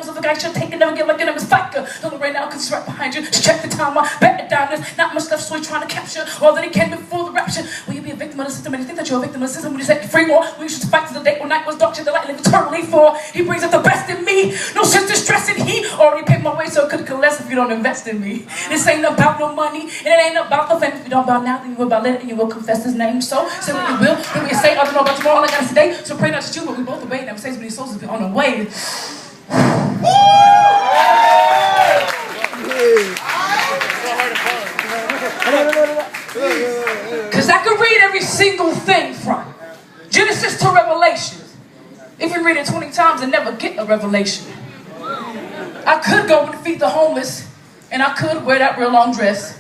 almost look like I should take it, never get like it, I'm a spiker. Don't look right now, cause he's right behind you. Just check the time, bet it down, there's not much left, so he's trying to capture all that he can before the rapture. Will you be a victim of the system, and you think that you're a victim of the system, when you set you free more, when you should fight to the day when night was dark, to the light live eternally for. He brings out the best in me, no sense distressing, he already paid my way, so it could less if you don't invest in me. This ain't about no money, and it ain't about the fame. If you don't bow now, then you will bow later, and you will confess his name. So, say what you will, then what you say, I don't know about tomorrow, all I got is today, so pray not just you, but we both obey. Never saves many souls has been on the way. Because I could read every single thing from Genesis to Revelation. If you read it 20 times and never get a revelation. I could go and feed the homeless, and I could wear that real long dress.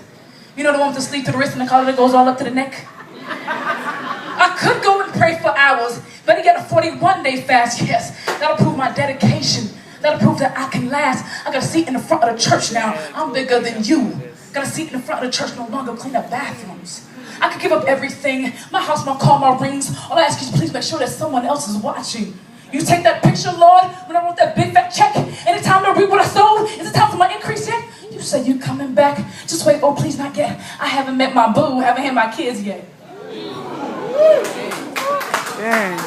You know, the one with the sleeve to the wrist and the collar that goes all up to the neck? I could go and pray for hours, but I get a 41-day fast, yes. That'll prove my dedication. That'll prove that I can last. I got a seat in the front of the church now. I'm bigger than you. Got a seat in the front of the church, no longer clean up bathrooms. I could give up everything. My house, my car, my rings. All I ask is please make sure that someone else is watching. You take that picture, Lord, when I wrote that big fat check, and it's time to reap what I sowed. Is it time for my increase yet? You say you coming back. Just wait, oh please not yet. I haven't met my boo, haven't had my kids yet. Dang.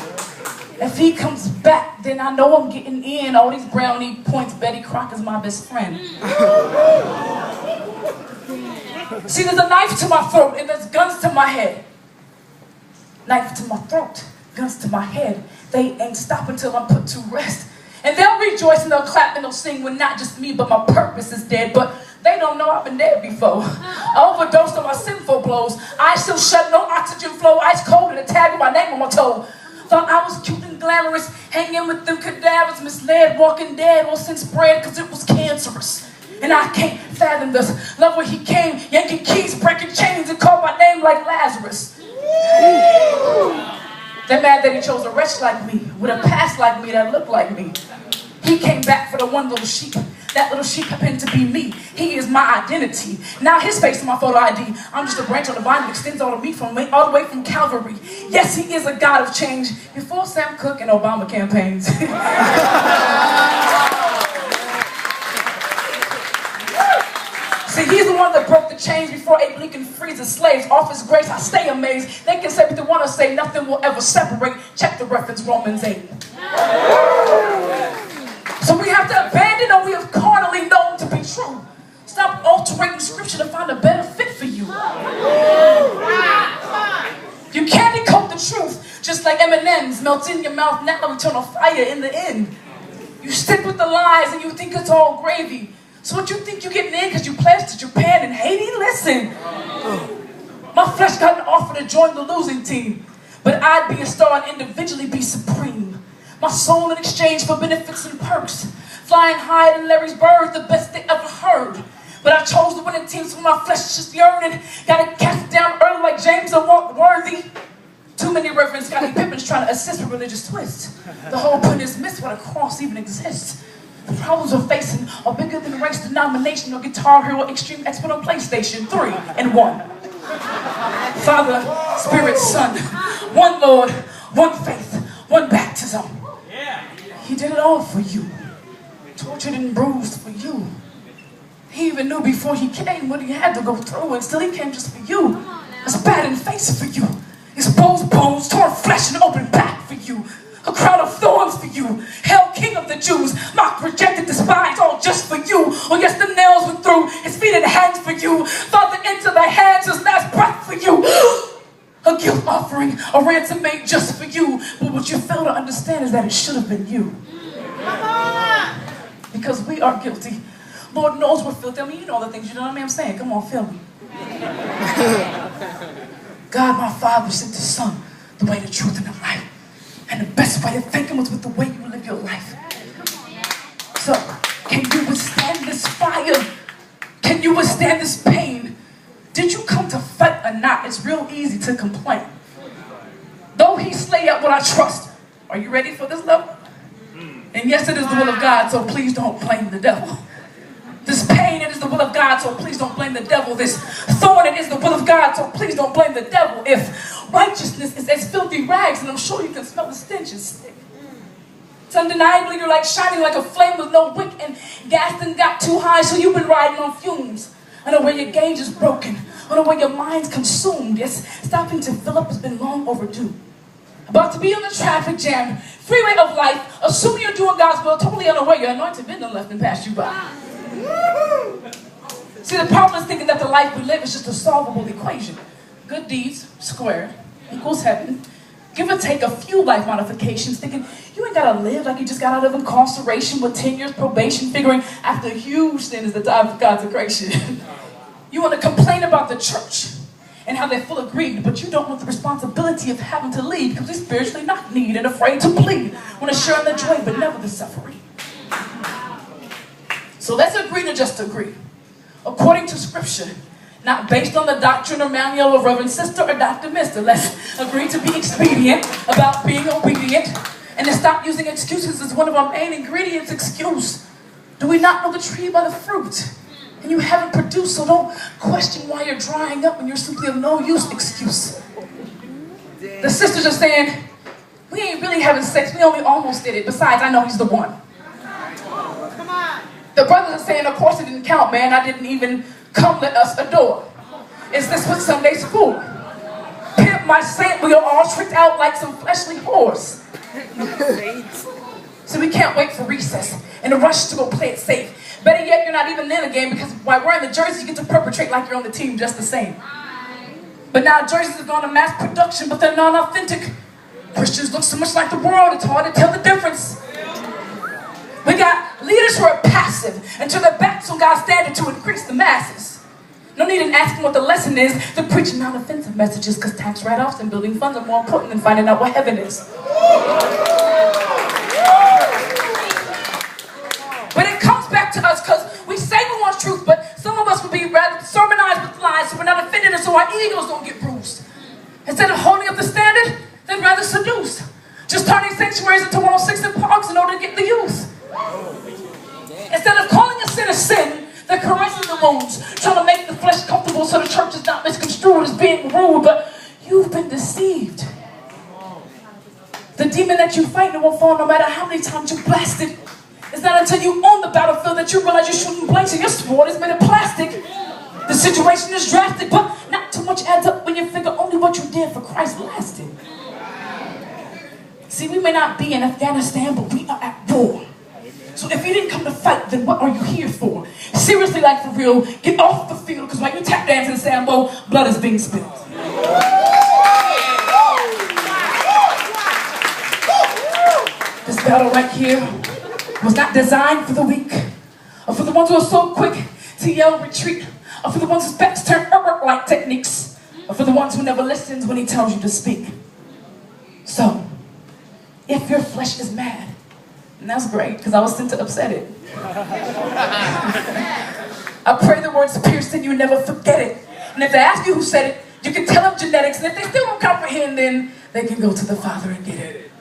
If he comes back, then I know I'm getting in. All these brownie points, Betty Crocker's my best friend. See, there's a knife to my throat and there's guns to my head. Knife to my throat, guns to my head. They ain't stopping till I'm put to rest. And they'll rejoice and they'll clap and they'll sing when not just me, but my purpose is dead. But they don't know I've been dead before. I overdosed on my sinful blows. I still shut, no oxygen flow, ice cold and a tag with my name on my toe. Thought I was cute and glamorous, hanging with them cadavers, misled, walking dead, well since bread, cause it was cancerous. And I can't fathom this. Love where he came, yanking keys, breaking chains, and called my name like Lazarus. They're mad that he chose a wretch like me, with a past like me that looked like me. He came back for the one little sheep. That little sheep happened to be me. He is my identity. Now his face is my photo ID. I'm just a branch on the vine that extends all the all the way from Calvary. Yes, he is a God of change. Before Sam Cooke and Obama campaigns. See, he's the one that broke the chains before Abe Lincoln frees his slaves. Off his grace, I stay amazed. They can say what they want to say, nothing will ever separate. Check the reference, Romans 8. So we have to abandon what we have carnally known to be true. Stop altering scripture to find a better fit for you. You can't decode the truth, just like M&Ms melt in your mouth now, eternal fire in the end. You stick with the lies and you think it's all gravy. So what you think you're getting in because you pledged to Japan and Haiti? Listen. My flesh got an offer to join the losing team. But I'd be a star and individually be supreme. My soul in exchange for benefits and perks. Flying higher than Larry's bird, the best they ever heard. But I chose the winning team, so my flesh is just yearning. Gotta catch it down early like James and walk worthy. Too many Reverend Scottie Pippins trying to assist a religious twist. The whole point is missed when a cross even exists. The problems we're facing are bigger than race, denomination, or Guitar Hero Extreme Expert on PlayStation 3 and 1. Father, Spirit, Son, one Lord, one faith, one baptism. He did it all for you. Tortured and bruised for you. He even knew before he came what he had to go through, and still he came just for you. A spat in the face for you. Exposed bones, torn flesh, and open back for you. A crown of thorns for you. Hell, king of the Jews, mocked, rejected, despised, all just for you. Oh yes, the nails went through his feet and hands for you. Father, into the hands his last breath for you. A guilt offering, a ransom made just for you. But what you fail to understand is that it should have been you. Because we are guilty. Lord knows we're filthy. I mean, you know the things, you know what I'm saying? Come on, feel me. God, my Father, sent His Son, the way, the truth, and the life. And the best way to thank Him was with the way you live your life. So, can you withstand this fire? Can you withstand this pain? Did you come to fight or not? It's real easy to complain. Though He slay at what I trust. Are you ready for this level? And yes, it is the will of God, so please don't blame the devil. This pain, it is the will of God, so please don't blame the devil. This thorn, it is the will of God, so please don't blame the devil. If righteousness is as filthy rags, and I'm sure you can smell the stench and stick. It's undeniably, you're like shining like a flame with no wick. gas done got too high, so you've been riding on fumes. I know where your gauge is broken. I know where your mind's consumed. Yes, stopping to fill up has been long overdue. About to be on the traffic jam, freeway of life, assuming you're doing God's will, totally unaware your anointed been done left and passed you by. See, the problem is thinking that the life we live is just a solvable equation. Good deeds squared equals heaven. Give or take a few life modifications, thinking you ain't gotta live like you just got out of incarceration with 10 years probation, figuring after huge sin is the time for consecration. You want to complain about the church and how they're full of greed, but you don't want the responsibility of having to lead because we're spiritually not need and afraid to plead. Want to share the joy, but never the suffering. So let's agree to just agree, according to Scripture. Not based on the doctrine or manual of Reverend Sister or Dr. Mister. Let's agree to be expedient about being obedient and to stop using excuses as one of our main ingredients. Excuse. Do we not know the tree by the fruit? And you haven't produced, so don't question why you're drying up and you're simply of no use. Excuse. The sisters are saying, we ain't really having sex, we only almost did it. Besides, I know he's the one. Come on. The brothers are saying, of course it didn't count, man. I didn't even come let us adore. Is this what Sunday's for? Pimp my saint, we are all tricked out like some fleshly whores. So we can't wait for recess and a rush to go play it safe. Better yet, you're not even in the game because while wearing the jersey, you get to perpetrate like you're on the team just the same. But now jerseys have gone to mass production, but they're non-authentic. Christians look so much like the world, it's hard to tell the difference. We got leaders who are passive until their backs on God's standard to increase the masses. No need in asking what the lesson is. They're preaching non-offensive messages because tax write-offs and building funds are more important than finding out what heaven is. But it comes back to us because we say we want truth, but some of us would be rather sermonized with lies so we're not offended and so our egos don't get bruised. Instead of holding up the standard, they'd rather seduce. Just turning sanctuaries into 106 and parks in order to get the youth. Instead of calling a sin a sin, they're caressing the wounds, trying to make the flesh comfortable so the church is not misconstrued as being rude, but you've been deceived. The demon that you fight won't fall no matter how many times you blast it. It's not until you own the battlefield that you realize you're shooting blanks and your sword is made of plastic. The situation is drastic, but not too much adds up when you figure only what you did for Christ lasted. See, we may not be in Afghanistan, but we are at war. So if you didn't come to fight, then what are you here for? Seriously, like for real, get off the field, because while you tap dance in Sambo, blood is being spilled. This battle right here was not designed for the weak, or for the ones who are so quick to yell retreat, or for the ones whose backs turn like techniques, or for the ones who never listens when he tells you to speak. So, if your flesh is mad, and that's great, because I was sent to upset it. I pray the words pierced and you never forget it. And if they ask you who said it, you can tell them Janettiks. And if they still don't comprehend, then they can go to the Father and get it.